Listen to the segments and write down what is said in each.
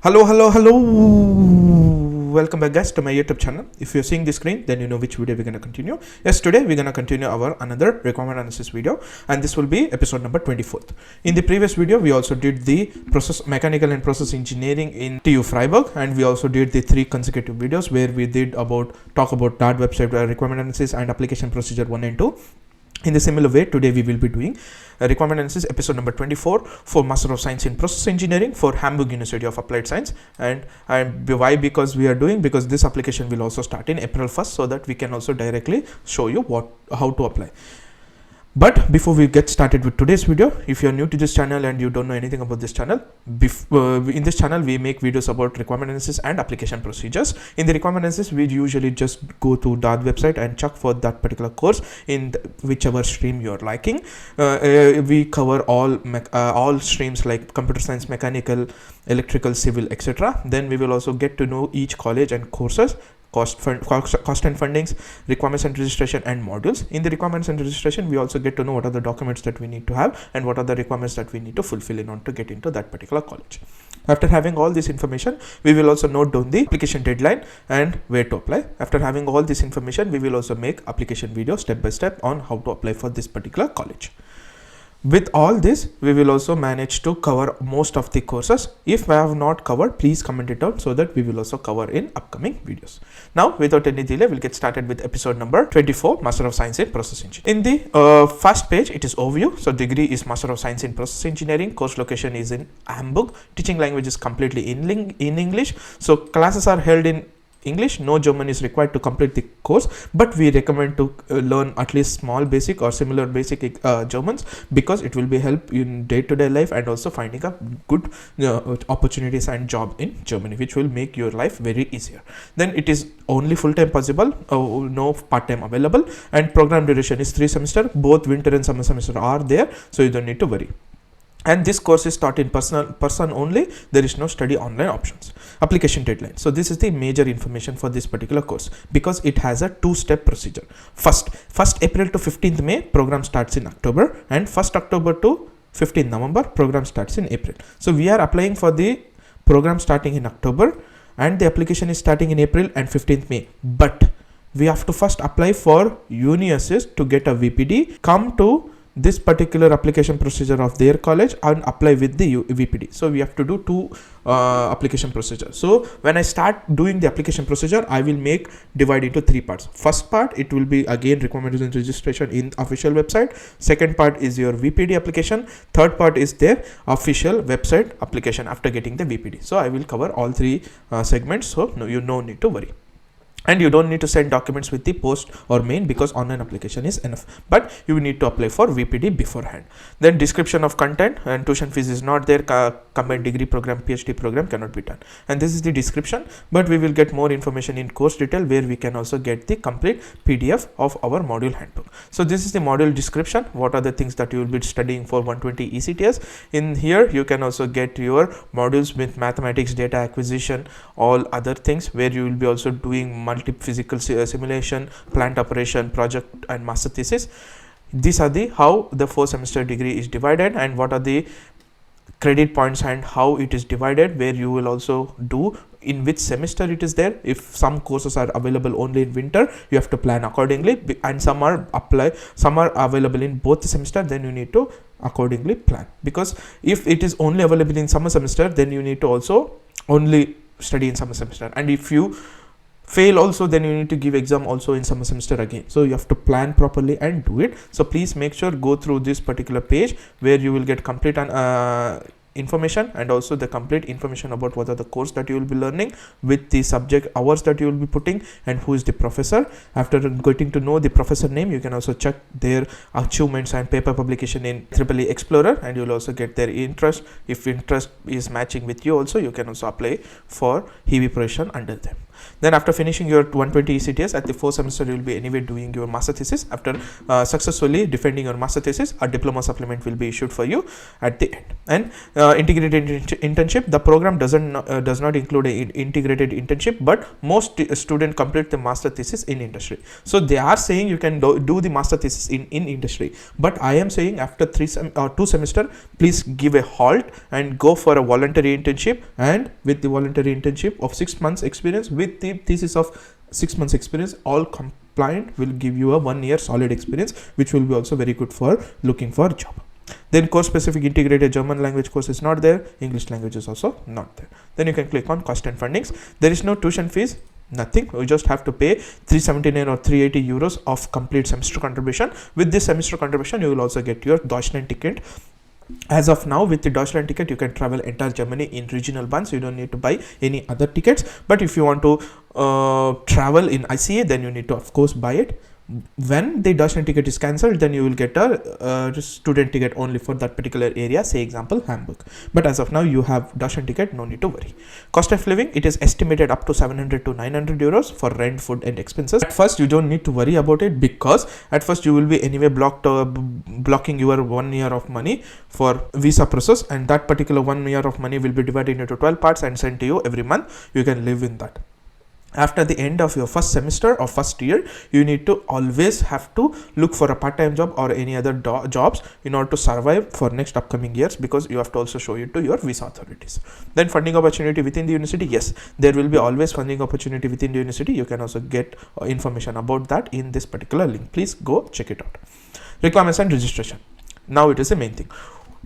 Hello. Welcome back, guys, to my YouTube channel. If you're seeing the screen, then you know which video we're gonna continue. Yes, today we're gonna continue our another requirement analysis video, and this will be episode number 24th. In the previous video, we also did the mechanical and process engineering in TU Freiburg, and we also did the 3 consecutive videos where we did talk about that website requirement analysis and application procedure 1 and 2. In the similar way, today we will be doing a requirement analysis episode number 24 for Master of Science in Process Engineering for Hamburg University of Applied Science. And why? Because this application will also start in April 1st, so that we can also directly show you how to apply. But before we get started with today's video, if you're new to this channel and you don't know anything about this channel, in this channel we make videos about requirement analysis and application procedures. In the requirement analysis, we usually just go to that website and check for that particular course in whichever stream you're liking. We cover all streams like computer science, mechanical, electrical, civil, etc. Then we will also get to know each college and courses, cost and fundings, requirements and registration, and modules. In the requirements and registration, we also get to know what are the documents that we need to have and what are the requirements that we need to fulfill in order to get into that particular college. After having all this information, we will also note down the application deadline and where to apply. After having all this information, we will also make application videos step by step on how to apply for this particular college. With all this, we will also manage to cover most of the courses. If I have not covered, please comment it out so that we will also cover in upcoming videos. Now, without any delay, we'll get started with episode number 24, Master of Science in Process Engineering. In the first page, it is overview. So degree is Master of Science in Process Engineering. Course location is in Hamburg. Teaching language is completely in English. So classes are held in English. No German is required to complete the course, but we recommend to learn at least small basic or similar basic Germans, because it will be help in day-to-day life and also finding a good opportunities and job in Germany, which will make your life very easier. Then it is only full-time possible, no part-time available, and program duration is 3 semesters. Both winter and summer semester are there, so you don't need to worry. And this course is taught in person only. There is no study online options. Application deadline. So this is the major information for this particular course, because it has a 2-step procedure. First April to 15th May, program starts in October, and 1st October to 15th November, program starts in April. So we are applying for the program starting in October, and the application is starting in April and 15th May. But we have to first apply for UniAssist to get a VPD, come to this particular application procedure of their college and apply with the VPD. So we have to do 2 application procedures. So when I start doing the application procedure, I will divide into 3 parts. First part, it will be again requirements and registration in official website. Second part is your VPD application. Third part is their official website application after getting the VPD. So I will cover all 3 segments, so no need to worry. And you don't need to send documents with the post or mail, because online application is enough. But you need to apply for VPD beforehand. Then description of content and tuition fees is not there. Combined degree program, PhD program cannot be done. And this is the description. But we will get more information in course detail, where we can also get the complete PDF of our module handbook. So this is the module description. What are the things that you will be studying for 120 ECTS? In here, you can also get your modules with mathematics, data acquisition, all other things, where you will be also doing multi-physical simulation, plant operation, project, and master thesis. These are how the 4-semester degree is divided, and what are the credit points and how it is divided, where you will also do in which semester it is there. If some courses are available only in winter, you have to plan accordingly, and some are available in both the semester, then you need to accordingly plan. Because if it is only available in summer semester, then you need to also only study in summer semester, and if you fail also, then you need to give exam also in summer semester again. So you have to plan properly and do it. So please make sure go through this particular page, where you will get complete information, and also the complete information about what are the course that you will be learning, with the subject hours that you will be putting, and who is the professor. After getting to know the professor name, you can also check their achievements and paper publication in EEE Explorer, and you will also get their interest. If interest is matching with you also, you can also apply for HEVI provision under them. Then after finishing your 120 ECTS at the 4th semester, you will be anyway doing your master thesis. After successfully defending your master thesis, a diploma supplement will be issued for you at the end. And integrated internship, the program does not include an integrated internship, but most students complete the master thesis in industry. So they are saying you can do the master thesis in industry, but I am saying after 2 semester, please give a halt and go for a voluntary internship, and with the voluntary internship of 6 months experience with the thesis of 6 months experience, all compliant, will give you a 1 year solid experience, which will be also very good for looking for a job. Then course specific integrated German language course is not there, English language is also not there. Then you can click on cost and fundings. There is no tuition fees, nothing. You just have to pay 379 or 380 euros of complete semester contribution. With this semester contribution, you will also get your Deutschland ticket. As of now, with the Deutschland ticket, you can travel entire Germany in regional buns. You don't need to buy any other tickets. But if you want to travel in ICA, then you need to of course buy it. When the Deutschland ticket is cancelled, then you will get a student ticket only for that particular area, say example Hamburg. But as of now, you have Deutschland ticket, no need to worry. Cost of living, it is estimated up to 700 to 900 euros for rent, food and expenses. At first, you don't need to worry about it, because at first you will be anyway blocking your 1 year of money for visa process, and that particular 1 year of money will be divided into 12 parts and sent to you every month. You can live in that. After the end of your first semester or first year, you need to always have to look for a part-time job or any other jobs in order to survive for next upcoming years, because you have to also show it to your visa authorities. Then funding opportunity within the university, yes, there will be always funding opportunity within the university. You can also get information about that in this particular link. Please go check it out. Requirements and registration. Now it is the main thing.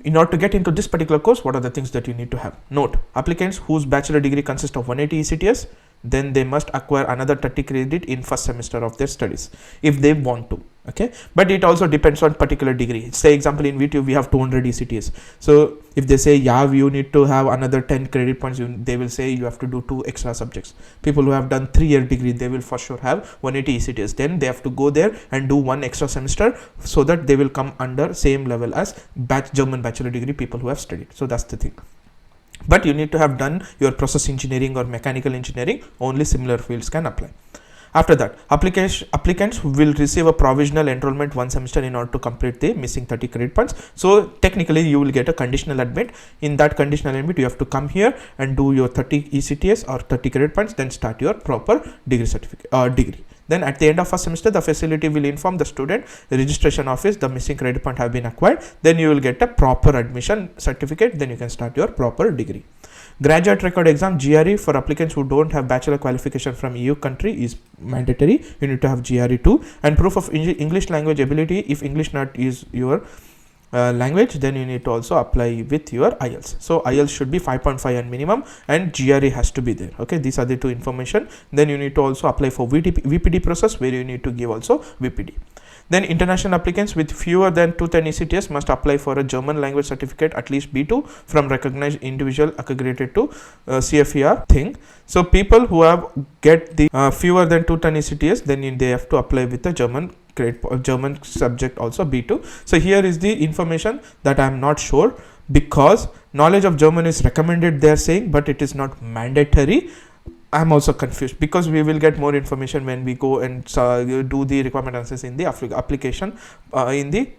In order to get into this particular course, what are the things that you need to have? Note, applicants whose bachelor degree consists of 180 ECTS, then they must acquire another 30 credit in first semester of their studies if they want to. Okay, but it also depends on particular degree. Say example in VTU we have 200 ECTS. So if they say yeah, you need to have another 10 credit points, they will say you have to do 2 extra subjects. People who have done 3-year degree, they will for sure have 180 ECTS. Then they have to go there and do 1 extra semester, so that they will come under same level as German bachelor degree people who have studied. So that's the thing. But you need to have done your process engineering or mechanical engineering. Only similar fields can apply. After that, applicants will receive a provisional enrollment 1 semester in order to complete the missing 30 credit points. So technically you will get a conditional admit. In that conditional admit, you have to come here and do your 30 ECTS or 30 credit points, then start your proper degree certificate degree. Then at the end of first semester, the facility will inform the student, the registration office, the missing credit point have been acquired. Then you will get a proper admission certificate. Then you can start your proper degree. Graduate record exam GRE for applicants who don't have bachelor qualification from EU country is mandatory. You need to have GRE too. And proof of English language ability, if English not is your language, then you need to also apply with your IELTS. So IELTS should be 5.5 and minimum, and GRE has to be there. Okay, these are the 2 information. Then you need to also apply for VPD process, where you need to give also VPD. Then international applicants with fewer than 210 ECTS must apply for a German language certificate at least B2 from recognized individual accredited to CFER thing. So people who have get the fewer than 210 ECTS, then they have to apply with the German subject also B2. So here is the information that I am not sure, because knowledge of German is recommended, they are saying, but it is not mandatory. I'm also confused, because we will get more information when we go and do the requirement analysis in the application in the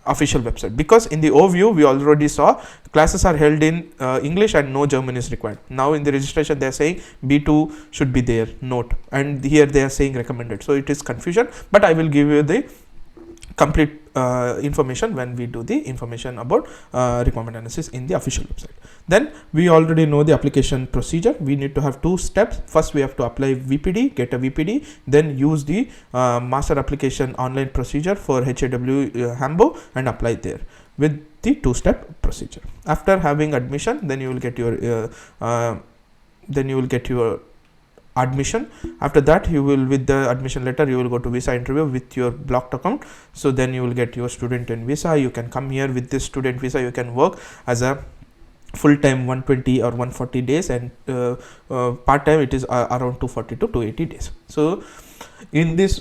official website. Because in the overview we already saw classes are held in English and no German is required. Now in the registration they are saying B2 should be there, note, and here they are saying recommended. So it is confusion, but I will give you the complete information when we do the information about requirement analysis in the official website. Then we already know the application procedure. We need to have 2 steps. First we have to apply VPD, get a VPD, then use the master application online procedure for HAW Hamburg and apply there with the 2-step procedure. After having admission, then you will get your admission. After that, you will, with the admission letter, you will go to visa interview with your blocked account. So then you will get your student and visa. You can come here with this student visa. You can work as a full-time 120 or 140 days, and part-time it is around 240 to 280 days. So in this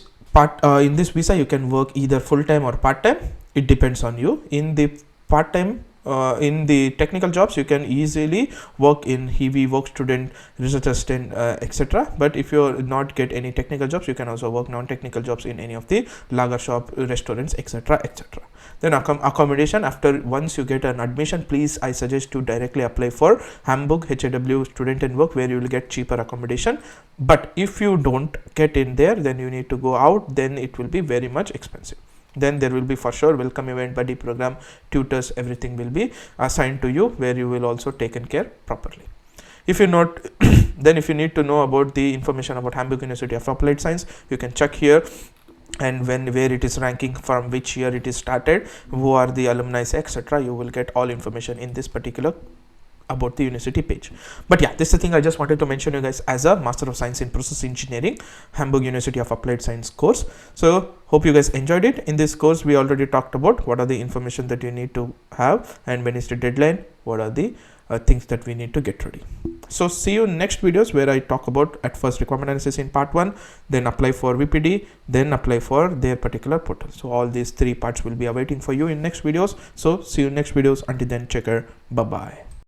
visa you can work either full-time or part-time. It depends on you. In the part-time in the technical jobs you can easily work in heavy work student, research assistant, etc. But if you not get any technical jobs, you can also work non-technical jobs in any of the lager shop, restaurants, etc, etc. Then accommodation, after once you get an admission, please I suggest to directly apply for Hamburg HAW student and work, where you will get cheaper accommodation. But if you don't get in there, then you need to go out, then it will be very much expensive. Then there will be for sure welcome event, buddy program, tutors, everything will be assigned to you, where you will also taken care properly. If you're not then if you need to know about the information about Hamburg University of Applied Science, you can check here, and where it is ranking, from which year it is started, who are the alumni, etc. You will get all information in this particular about the university page. But yeah, this is the thing I just wanted to mention you guys as a Master of Science in Process Engineering, Hamburg University of Applied Science course. So hope you guys enjoyed it. In this course we already talked about what are the information that you need to have, and when is the deadline, what are the things that we need to get ready. So see you in next videos, where I talk about at first requirement analysis in part 1, then apply for VPD, then apply for their particular portal. So all these 3 parts will be awaiting for you in next videos. So see you in next videos. Until then, checker, bye bye.